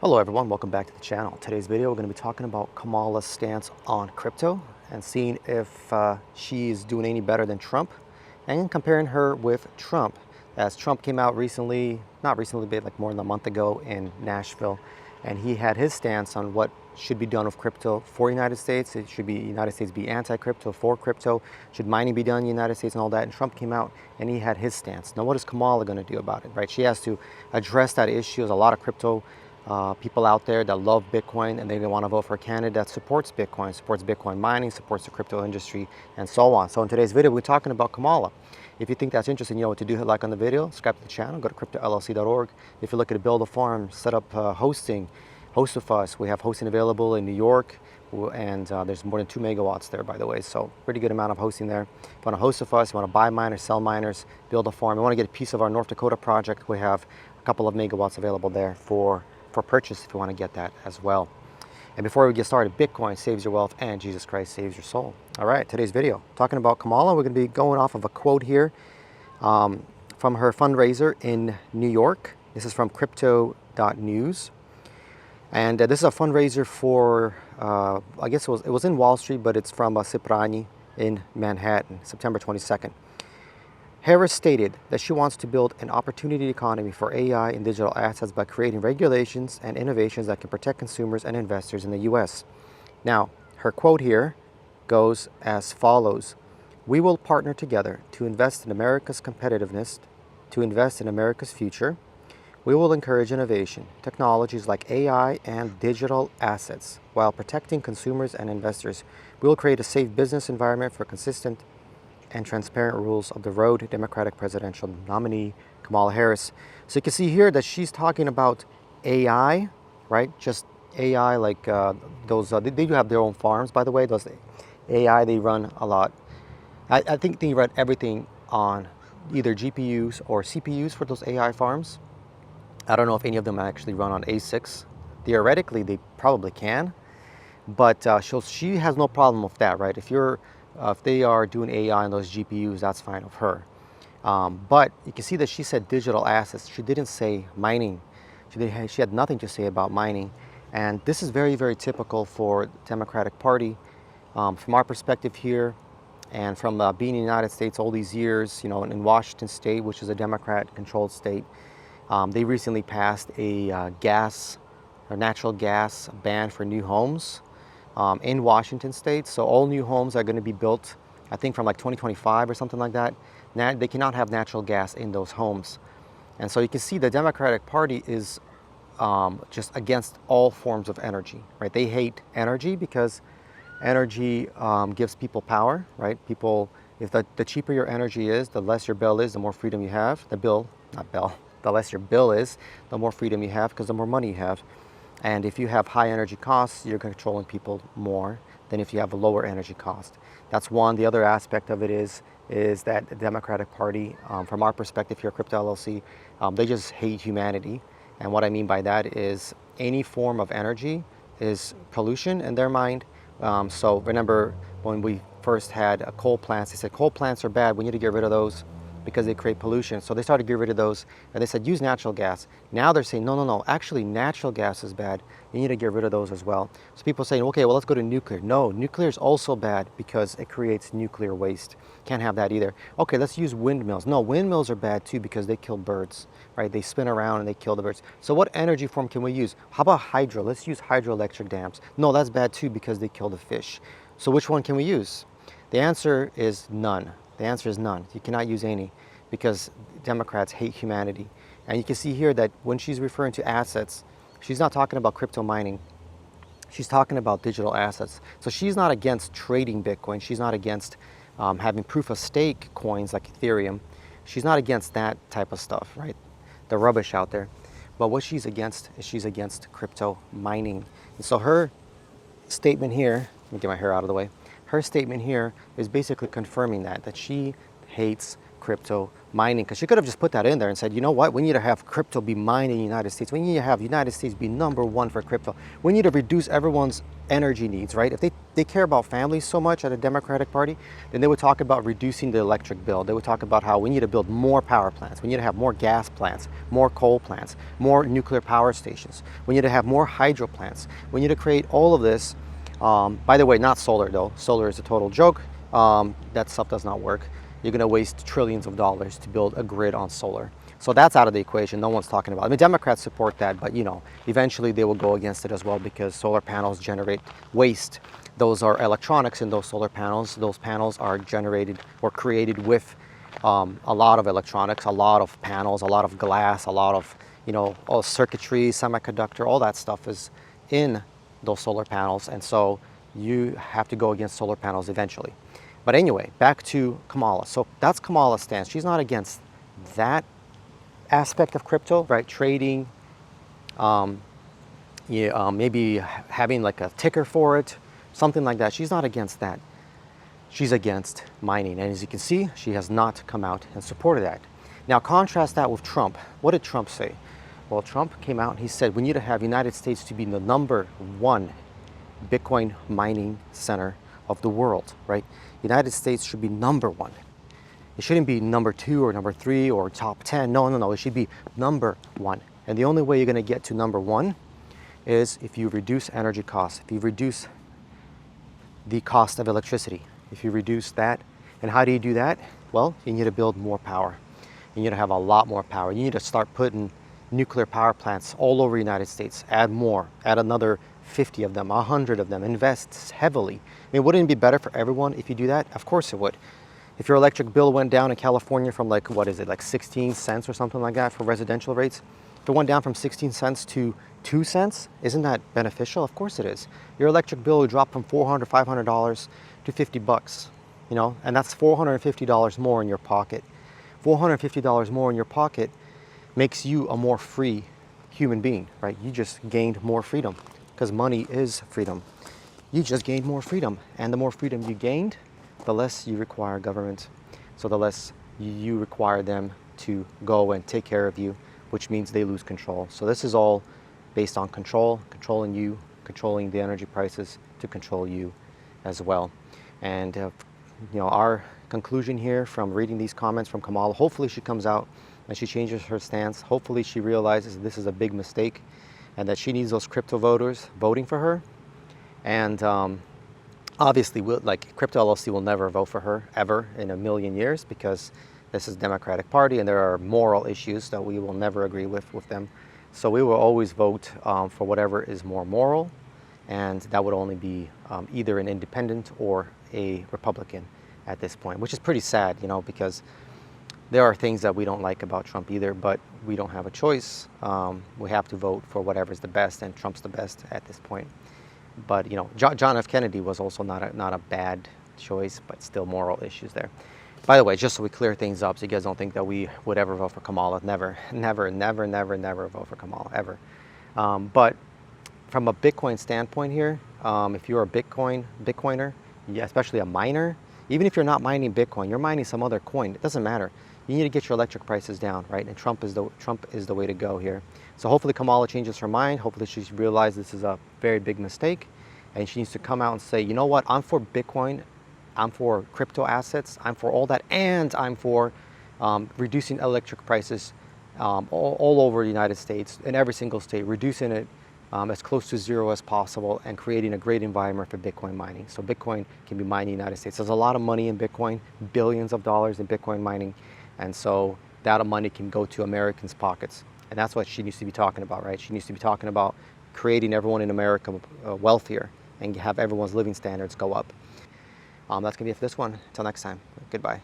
Hello everyone, welcome back to the channel. Today's video we're going to be talking about Kamala's stance on crypto and seeing if she's doing any better than Trump and comparing her with Trump. As Trump came out recently, not recently, but like more than a month ago in Nashville, and he had his stance on what should be done with crypto for the United States. It should be United States be anti-crypto, for crypto. Should mining be done in the United States and all that? And Trump came out and he had his stance. Now what is Kamala going to do about it, right? She has to address that issue. There's a lot of crypto people out there that love Bitcoin and they want to vote for a candidate that supports Bitcoin mining, supports the crypto industry, and so on. So in today's video, we're talking about Kamala. If you think that's interesting, you know what to do. Hit like on the video, subscribe to the channel, go to cryptollc.org. If you're looking to build a farm, set up hosting, host with us. We have hosting available in New York, and there's more than 2 megawatts there, by the way. So pretty good amount of hosting there. If you want to host with us, you want to buy miners, sell miners, build a farm, you want to get a piece of our North Dakota project, we have a couple of megawatts available there for purchase if you want to get that as well. And before we get started, Bitcoin saves your wealth and Jesus Christ saves your soul. All right, today's video, talking about Kamala. We're going to be going off of a quote here from her fundraiser in New York. This is from crypto.news. And this is a fundraiser for, I guess it was in Wall Street, but it's from Cipriani in Manhattan, September 22nd. Harris stated that she wants to build an opportunity economy for AI and digital assets by creating regulations and innovations that can protect consumers and investors in the U.S. Now, her quote here goes as follows: "We will partner together to invest in America's competitiveness, to invest in America's future. We will encourage innovation, technologies like AI and digital assets, while protecting consumers and investors. We will create a safe business environment for consistent and transparent rules of the road, Democratic presidential nominee Kamala Harris." So you can see here that she's talking about AI, right? Just AI, like those, they do have their own farms, by the way. Those AI, they run a lot. I think they run everything on either GPUs or CPUs for those AI farms. I don't know if any of them actually run on ASICs. Theoretically, they probably can, but she has no problem with that, right? If they are doing AI on those GPUs, that's fine with her. But you can see that she said digital assets. She didn't say mining. She had nothing to say about mining. And this is very, very typical for the Democratic Party. From our perspective here, and from being in the United States all these years, you know, in Washington State, which is a Democrat-controlled state, they recently passed a natural gas ban for new homes. In Washington State. So all new homes are going to be built, I think, from like 2025 or something like that. Now they cannot have natural gas in those homes. And so you can see the Democratic Party is just against all forms of energy, right? They hate energy because energy gives people power, right? If the cheaper your energy is, the less your bill is, the more freedom you have. The less your bill is, the more freedom you have because the more money you have. And if you have high energy costs, you're controlling people more than if you have a lower energy cost. That's one. The other aspect of it is that the Democratic Party, from our perspective here at Crypto LLC, they just hate humanity. And what I mean by that is any form of energy is pollution in their mind. So remember when we first had coal plants, they said coal plants are bad, we need to get rid of those because they create pollution. So they started to get rid of those, and they said use natural gas. Now they're saying no, actually natural gas is bad, you need to get rid of those as well. So people are saying, okay, well, let's go to nuclear. No, nuclear is also bad because it creates nuclear waste. Can't have that either. Okay, let's use windmills. No, windmills are bad too because they kill birds, right? They spin around and they kill the birds. So what energy form can we use? How about hydro? Let's use hydroelectric dams. No, that's bad too because they kill the fish. So which one can we use? The answer is none. The answer is none. You cannot use any because Democrats hate humanity. And you can see here that when she's referring to assets, she's not talking about crypto mining. She's talking about digital assets. So she's not against trading Bitcoin. She's not against having proof of stake coins like Ethereum. She's not against that type of stuff, right? The rubbish out there. But what she's against is she's against crypto mining. And so her statement here, let me get my hair out of the way. Her statement here is basically confirming that she hates crypto mining, because she could have just put that in there and said, you know what, we need to have crypto be mined in the United States. We need to have the United States be #1 for crypto. We need to reduce everyone's energy needs, right? If they care about families so much at a Democratic Party, then they would talk about reducing the electric bill. They would talk about how we need to build more power plants. We need to have more gas plants, more coal plants, more nuclear power stations. We need to have more hydro plants. We need to create all of this. By the way, not solar though. Solar is a total joke. That stuff does not work. You're going to waste trillions of dollars to build a grid on solar. So that's out of the equation. No one's talking about it. I mean, Democrats support that, but you know, eventually they will go against it as well because solar panels generate waste. Those are electronics in those solar panels. Those panels are generated or created with a lot of electronics, a lot of panels, a lot of glass, a lot of, you know, all circuitry, semiconductor, all that stuff is in those solar panels. And so you have to go against solar panels eventually. But anyway, back to Kamala. So that's Kamala's stance. She's not against that aspect of crypto, right? Trading, maybe having like a ticker for it, something like that. She's not against that. She's against mining. And as you can see, she has not come out and supported that. Now contrast that with Trump. What did Trump say? Well, Trump came out and he said, we need to have United States to be the #1 Bitcoin mining center of the world, right? United States should be #1. It shouldn't be #2 or #3 or top 10. No. It should be #1. And the only way you're going to get to #1 is if you reduce energy costs, if you reduce the cost of electricity, if you reduce that. And how do you do that? Well, you need to build more power. You need to have a lot more power. You need to start putting nuclear power plants all over the United States. Add more, add another 50 of them, 100 of them, invest heavily. I mean, wouldn't it be better for everyone if you do that? Of course it would. If your electric bill went down in California from like, what is it, like 16 cents or something like that for residential rates, if it went down from 16 cents to 2 cents, isn't that beneficial? Of course it is. Your electric bill would drop from $400, $500 to $50, you know, and that's $450 more in your pocket. $450 more in your pocket makes you a more free human being, right? You just gained more freedom because money is freedom. You just gained more freedom, and the more freedom you gained, the less you require government. So the less you require them to go and take care of you, which means they lose control. So this is all based on control, controlling you, controlling the energy prices to control you as well. And you know, our conclusion here from reading these comments from Kamala, hopefully she comes out and she changes her stance. Hopefully she realizes this is a big mistake and that she needs those crypto voters voting for her. And obviously, like Crypto LLC will never vote for her ever in a million years because this is Democratic Party and there are moral issues that we will never agree with them. So we will always vote for whatever is more moral, and that would only be either an independent or a Republican at this point, which is pretty sad, you know, because there are things that we don't like about Trump either, but we don't have a choice. We have to vote for whatever's the best, and Trump's the best at this point. But you know, John F. Kennedy was also not a bad choice, but still moral issues there. By the way, just so we clear things up, so you guys don't think that we would ever vote for Kamala. Never vote for Kamala, ever. But from a Bitcoin standpoint here, if you're a Bitcoiner, yeah, especially a miner, even if you're not mining Bitcoin, you're mining some other coin, it doesn't matter. You need to get your electric prices down, right? And Trump is the way to go here. So hopefully Kamala changes her mind. Hopefully she's realized this is a very big mistake, and she needs to come out and say, you know what, I'm for Bitcoin, I'm for crypto assets, I'm for all that, and I'm for reducing electric prices all over the United States, in every single state, reducing it as close to zero as possible and creating a great environment for Bitcoin mining. So Bitcoin can be mined in the United States. There's a lot of money in Bitcoin, billions of dollars in Bitcoin mining. And so that money can go to Americans' pockets. And that's what she needs to be talking about, right? She needs to be talking about creating everyone in America wealthier and have everyone's living standards go up. That's going to be it for this one. Until next time, goodbye.